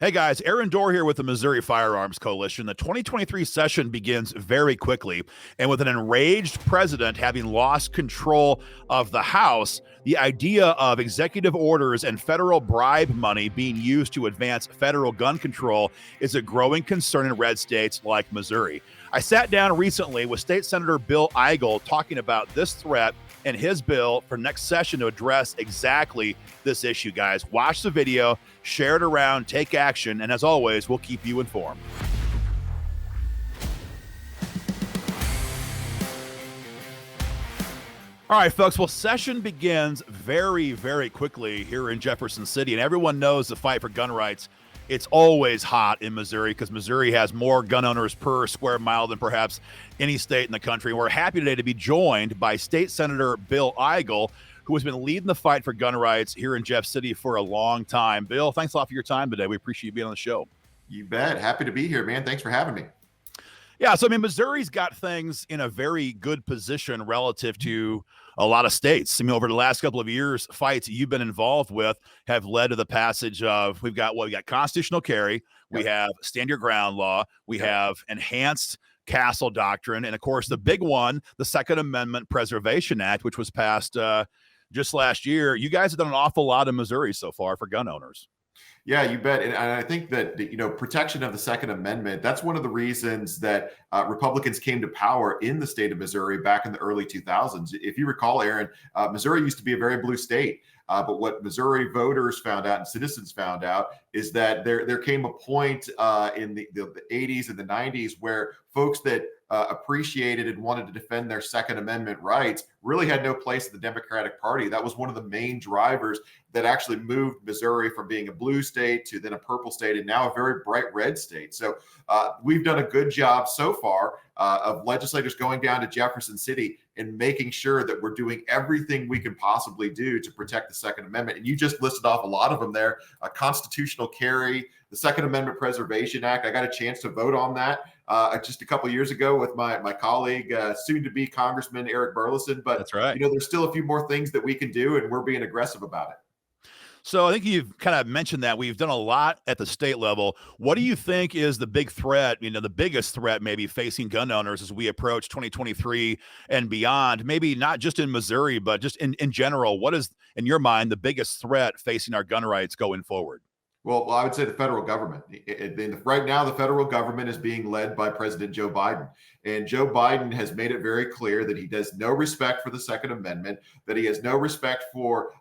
Hey guys, Aaron Dorr here with the Missouri Firearms Coalition. The 2023 session begins very quickly, and with an enraged president having lost control of the House, the idea of executive orders and federal bribe money being used to advance federal gun control is a growing concern in red states like Missouri. I sat down recently with State Senator Bill Eigel talking about this threat and his bill for next session to address exactly this issue, guys. Watch the video, share it around, take action, and as always, we'll keep you informed. All right, folks, well, session begins very, very quickly here in Jefferson City, and everyone knows the fight for gun rights. It's always hot in Missouri because Missouri has more gun owners per square mile than perhaps any state in the country. We're happy today to be joined by State Senator Bill Eigel, who has been leading the fight for gun rights here in Jeff City for a long time. Bill, thanks a lot for your time today. We appreciate you being on the show. You bet. Happy to be here, man. Thanks for having me. Yeah, so I mean, Missouri's got things in a very good position relative to a lot of states. I mean, over the last couple of years, fights you've been involved with have led to the passage of we got constitutional carry, we have stand your ground law, we have enhanced castle doctrine, and of course the big one, the Second Amendment Preservation Act, which was passed just last year. You guys have done an awful lot in Missouri so far for gun owners. Yeah, you bet. And I think that, protection of the Second Amendment, that's one of the reasons that Republicans came to power in the state of Missouri back in the early 2000s. If you recall, Aaron, Missouri used to be a very blue state. But what Missouri voters found out and citizens found out is that there came a point in the 80s and the 90s where folks that appreciated and wanted to defend their Second Amendment rights really had no place in the Democratic Party. That was one of the main drivers that actually moved Missouri from being a blue state to then a purple state and now a very bright red state. So we've done a good job so far of legislators going down to Jefferson City and making sure that we're doing everything we can possibly do to protect the Second Amendment. And you just listed off a lot of them there: constitutional carry, the Second Amendment Preservation Act. I got a chance to vote on that just a couple of years ago with my colleague, soon-to-be Congressman Eric Burleson. But that's right. There's still a few more things that we can do, and we're being aggressive about it. So I think you've kind of mentioned that we've done a lot at the state level. What do you think is the big threat, the biggest threat maybe facing gun owners as we approach 2023 and beyond? Maybe not just in Missouri, but just in general. What is, in your mind, the biggest threat facing our gun rights going forward? Well, I would say the federal government. Right now, the federal government is being led by President Joe Biden. And Joe Biden has made it very clear that he has no respect for the Second Amendment, that he has no respect for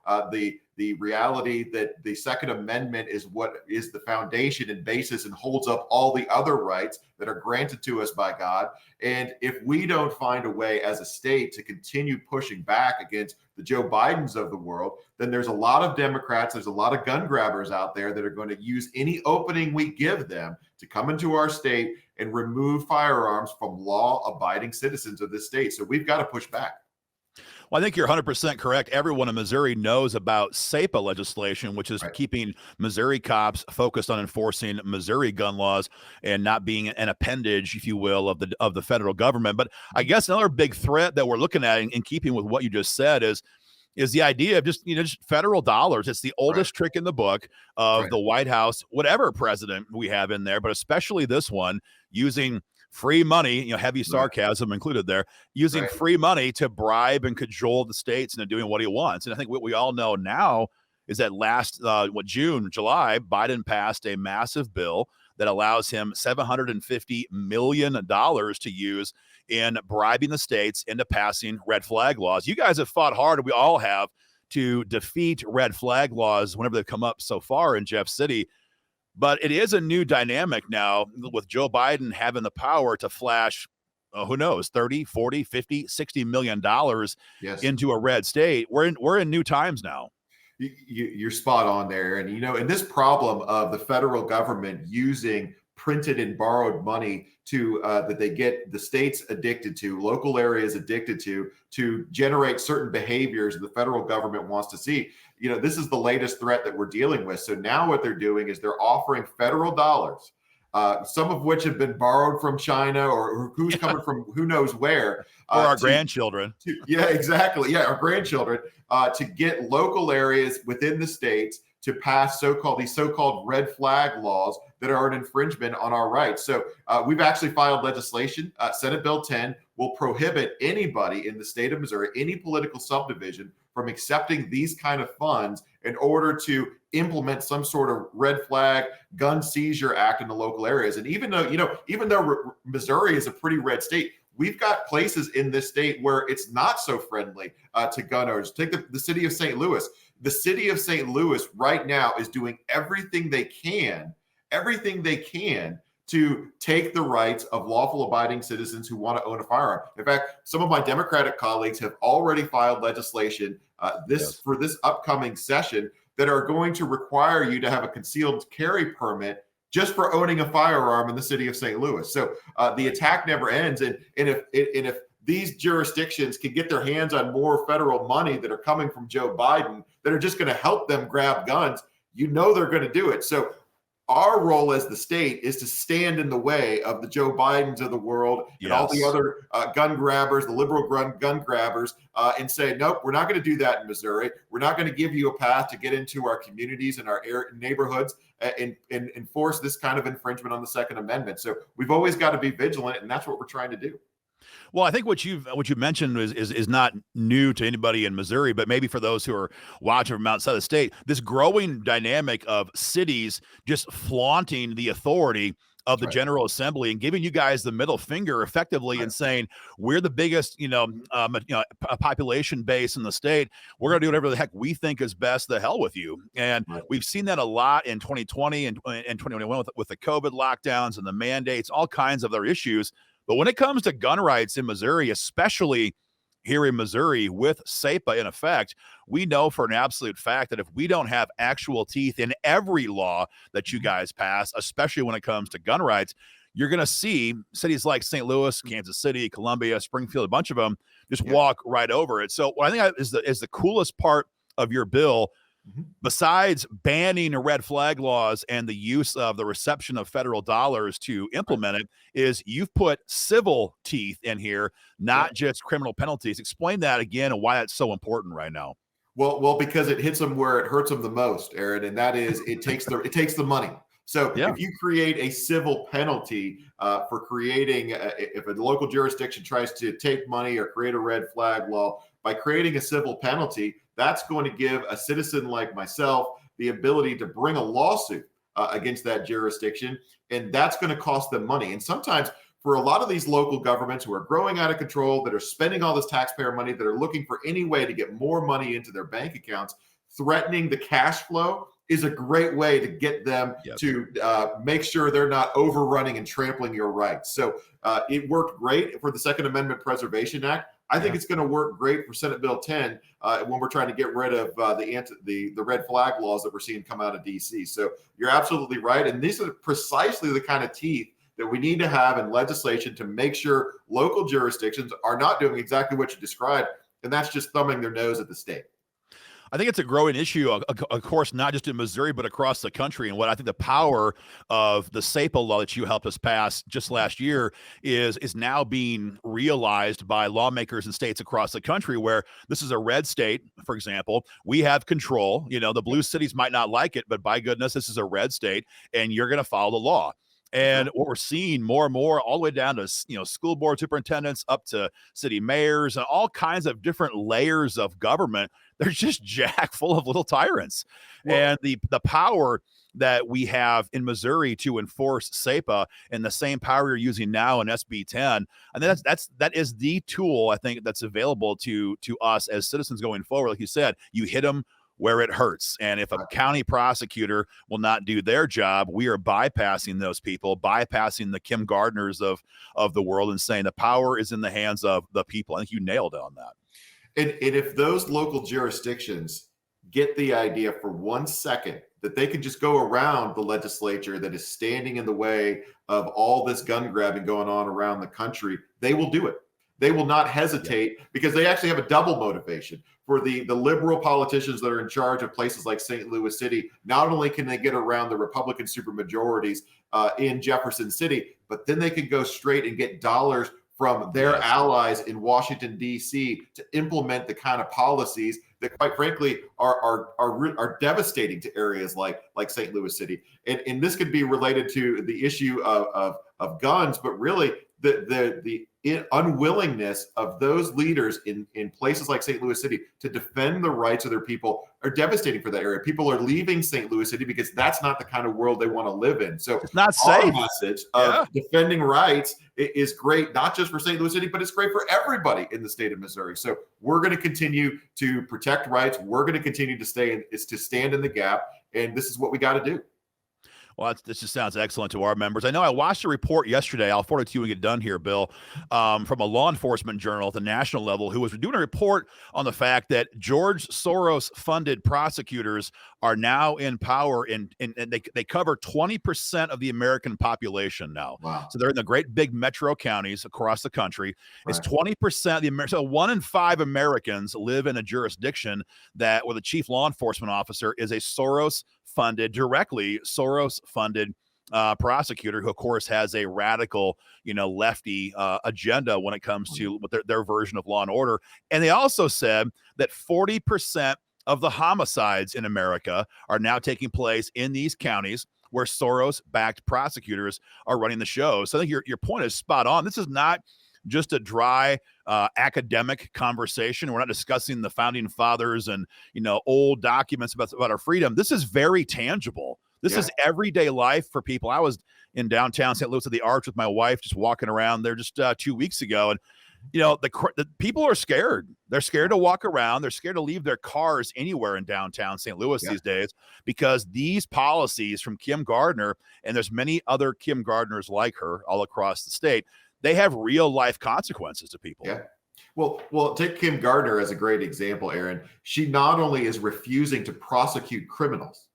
the reality that the Second Amendment is what is the foundation and basis and holds up all the other rights that are granted to us by God. And if we don't find a way as a state to continue pushing back against the Joe Bidens of the world, then there's a lot of Democrats, there's a lot of gun grabbers out there that are going to use any opening we give them to come into our state and remove firearms from law-abiding citizens of this state. So we've got to push back. Well, I think you're 100% correct. Everyone in Missouri knows about SEPA legislation, which is keeping Missouri cops focused on enforcing Missouri gun laws and not being an appendage, if you will, of the federal government. But I guess another big threat that we're looking at in keeping with what you just said is the idea of just federal dollars. It's the oldest trick in the book of the White House, whatever president we have in there, but especially this one, using free money, heavy sarcasm included there, using free money to bribe and cajole the states into doing what he wants. And I think what we all know now is that July, Biden passed a massive bill that allows him $750 million to use in bribing the states into passing red flag laws. You guys have fought hard, and we all have, to defeat red flag laws whenever they've come up so far in Jeff City. But it is a new dynamic now with Joe Biden having the power to flash, who knows, 30, 40, 50, $60 million into a red state. We're in new times now. You're spot on there. And, this problem of the federal government using printed and borrowed money to that they get the states addicted to, local areas addicted to generate certain behaviors the federal government wants to see. This is the latest threat that we're dealing with. So now what they're doing is they're offering federal dollars, some of which have been borrowed from China or who's coming from who knows where. Or our grandchildren. Yeah, exactly. Yeah, our grandchildren, to get local areas within the states to pass these so-called red flag laws that are an infringement on our rights. So we've actually filed legislation. Senate Bill 10 will prohibit anybody in the state of Missouri, any political subdivision, from accepting these kind of funds in order to implement some sort of red flag gun seizure act in the local areas. And even though Missouri is a pretty red state, we've got places in this state where it's not so friendly to gun owners. Take the city of St. Louis. The city of St. Louis right now is doing everything they can to take the rights of lawful abiding citizens who want to own a firearm. In fact, some of my Democratic colleagues have already filed legislation for this upcoming session that are going to require you to have a concealed carry permit just for owning a firearm in the city of St. Louis. So the attack never ends. And if these jurisdictions can get their hands on more federal money that are coming from Joe Biden that are just going to help them grab guns, they're going to do it. So our role as the state is to stand in the way of the Joe Bidens of the world and all the other gun grabbers, the liberal gun grabbers, and say, nope, we're not going to do that in Missouri. We're not going to give you a path to get into our communities and our neighborhoods and enforce this kind of infringement on the Second Amendment. So we've always got to be vigilant, and that's what we're trying to do. Well, I think what you mentioned is not new to anybody in Missouri, but maybe for those who are watching from outside the state, this growing dynamic of cities just flaunting the authority of the General Assembly and giving you guys the middle finger effectively and saying, we're the biggest, population base in the state. We're going to do whatever the heck we think is best. The hell with you. And we've seen that a lot in 2020 and 2021 with the COVID lockdowns and the mandates, all kinds of other issues. But when it comes to gun rights in Missouri, especially here in Missouri with SEPA in effect, we know for an absolute fact that if we don't have actual teeth in every law that you guys pass, especially when it comes to gun rights, you're going to see cities like St. Louis, Kansas City, Columbia, Springfield, a bunch of them just walk right over it. So what I think is the coolest part of your bill, besides banning red flag laws and the use of the reception of federal dollars to implement it, is you've put civil teeth in here, not just criminal penalties. Explain that again and why that's so important right now. Well, because it hits them where it hurts them the most, Aaron, and that is it takes the money. So if you create a civil penalty for creating, if a local jurisdiction tries to take money or create a red flag law, by creating a civil penalty, that's going to give a citizen like myself the ability to bring a lawsuit against that jurisdiction, and that's going to cost them money. And sometimes for a lot of these local governments who are growing out of control, that are spending all this taxpayer money, that are looking for any way to get more money into their bank accounts, threatening the cash flow is a great way to get them to make sure they're not overrunning and trampling your rights. So it worked great for the Second Amendment Preservation Act. I think it's going to work great for Senate Bill 10 when we're trying to get rid of the red flag laws that we're seeing come out of D.C. So you're absolutely right. And these are precisely the kind of teeth that we need to have in legislation to make sure local jurisdictions are not doing exactly what you described, and that's just thumbing their nose at the state. I think it's a growing issue, of course, not just in Missouri, but across the country. And what I think the power of the SEPA law that you helped us pass just last year is now being realized by lawmakers in states across the country, where this is a red state, for example. We have control. The blue cities might not like it, but by goodness, this is a red state, and you're going to follow the law. And what we're seeing more and more, all the way down to school board superintendents, up to city mayors, and all kinds of different layers of government, they're just jack full of little tyrants. And the power that we have in Missouri to enforce SEPA and the same power you're using now in SB 10, and that is the tool I think that's available to us as citizens going forward. Like you said, you hit them where it hurts. And if a county prosecutor will not do their job, we are bypassing those people, bypassing the Kim Gardners of the world, and saying the power is in the hands of the people. I think you nailed it on that. And if those local jurisdictions get the idea for 1 second that they can just go around the legislature that is standing in the way of all this gun grabbing going on around the country, they will do it. They will not hesitate because they actually have a double motivation. For the liberal politicians that are in charge of places like St. Louis City, not only can they get around the Republican supermajorities in Jefferson City, but then they can go straight and get dollars from their allies in Washington, D.C. to implement the kind of policies that quite frankly are devastating to areas like St. Louis City. And this could be related to the issue of guns, but really the unwillingness of those leaders in places like St. Louis City to defend the rights of their people are devastating for that area. People are leaving St. Louis City because that's not the kind of world they want to live in. So it's not our safe. message of defending rights is great, not just for St. Louis City, but it's great for everybody in the state of Missouri. So we're going to continue to protect rights. We're going to continue to stand in the gap. And this is what we got to do. Well, this just sounds excellent to our members. I know I watched a report yesterday. I'll forward it to you when we get done here, Bill, from a law enforcement journal at the national level who was doing a report on the fact that George Soros-funded prosecutors are now in power, and they cover 20% of the American population now. Wow. So they're in the great big metro counties across the country. Right. It's 20% of the American. So 1 in 5 Americans live in a jurisdiction where the chief law enforcement officer is a directly Soros-funded prosecutor who, of course, has a radical, lefty agenda when it comes to their version of law and order. And they also said that 40% of the homicides in America are now taking place in these counties where Soros-backed prosecutors are running the show. So I think your point is spot on. This is not just a dry academic conversation. We're not discussing the founding fathers and old documents about our freedom. This is very tangible. This is everyday life for people. I was in downtown St. Louis at the Arch with my wife, just walking around there just 2 weeks ago, and the people are scared. They're scared to walk around. They're scared to leave their cars anywhere in downtown St. Louis these days because these policies from Kim Gardner, and there's many other Kim Gardners like her all across the state, they have real life consequences to people. Yeah. Well, take Kim Gardner as a great example, Aaron. She not only is refusing to prosecute criminals,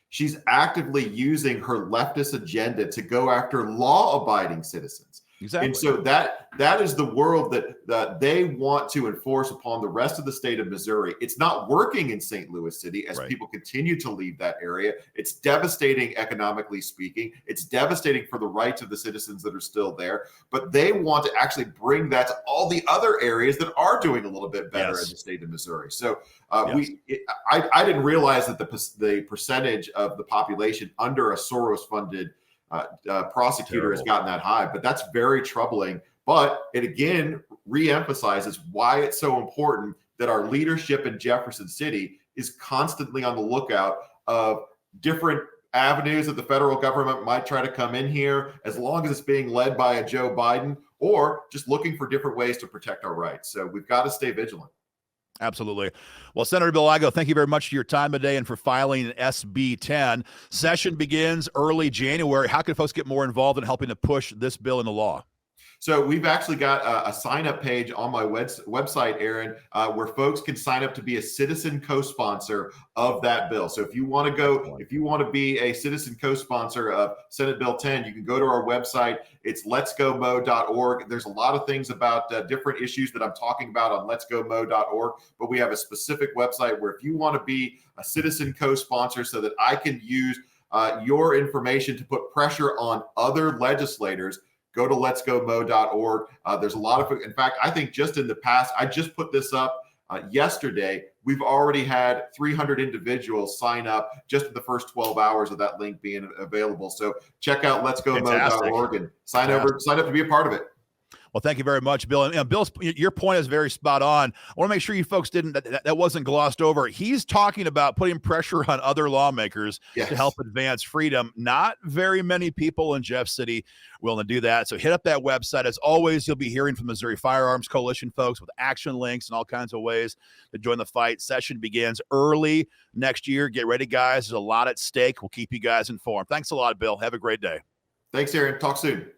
she's actively using her leftist agenda to go after law-abiding citizens. Exactly. And so that is the world that they want to enforce upon the rest of the state of Missouri. It's not working in St. Louis City as people continue to leave that area. It's devastating economically speaking. It's devastating for the rights of the citizens that are still there. But they want to actually bring that to all the other areas that are doing a little bit better in the state of Missouri. So I didn't realize that the percentage of the population under a Soros-funded prosecutor has gotten that high, but that's very troubling. But it again reemphasizes why it's so important that our leadership in Jefferson City is constantly on the lookout of different avenues that the federal government might try to come in here, as long as it's being led by a Joe Biden, or just looking for different ways to protect our rights. So we've got to stay vigilant. Absolutely. Well, Senator Bill Eigel, thank you very much for your time today and for filing SB 10. Session begins early January. How can folks get more involved in helping to push this bill into law? So we've actually got a sign-up page on my website, Aaron, where folks can sign up to be a citizen co-sponsor of that bill. So if you want to be a citizen co-sponsor of Senate Bill 10, you can go to our website. It's letsgomo.org. There's a lot of things about different issues that I'm talking about on letsgomo.org, but we have a specific website where if you want to be a citizen co-sponsor so that I can use your information to put pressure on other legislators, go to letsgomo.org. There's a lot of, in fact, I think just in the past, I just put this up yesterday. We've already had 300 individuals sign up just in the first 12 hours of that link being available. So check out letsgomo.org and sign up to be a part of it. Well, thank you very much, Bill. And Bill, your point is very spot on. I want to make sure you folks that wasn't glossed over. He's talking about putting pressure on other lawmakers to help advance freedom. Not very many people in Jeff City willing to do that. So hit up that website. As always, you'll be hearing from Missouri Firearms Coalition folks with action links and all kinds of ways to join the fight. Session begins early next year. Get ready, guys. There's a lot at stake. We'll keep you guys informed. Thanks a lot, Bill. Have a great day. Thanks, Aaron. Talk soon.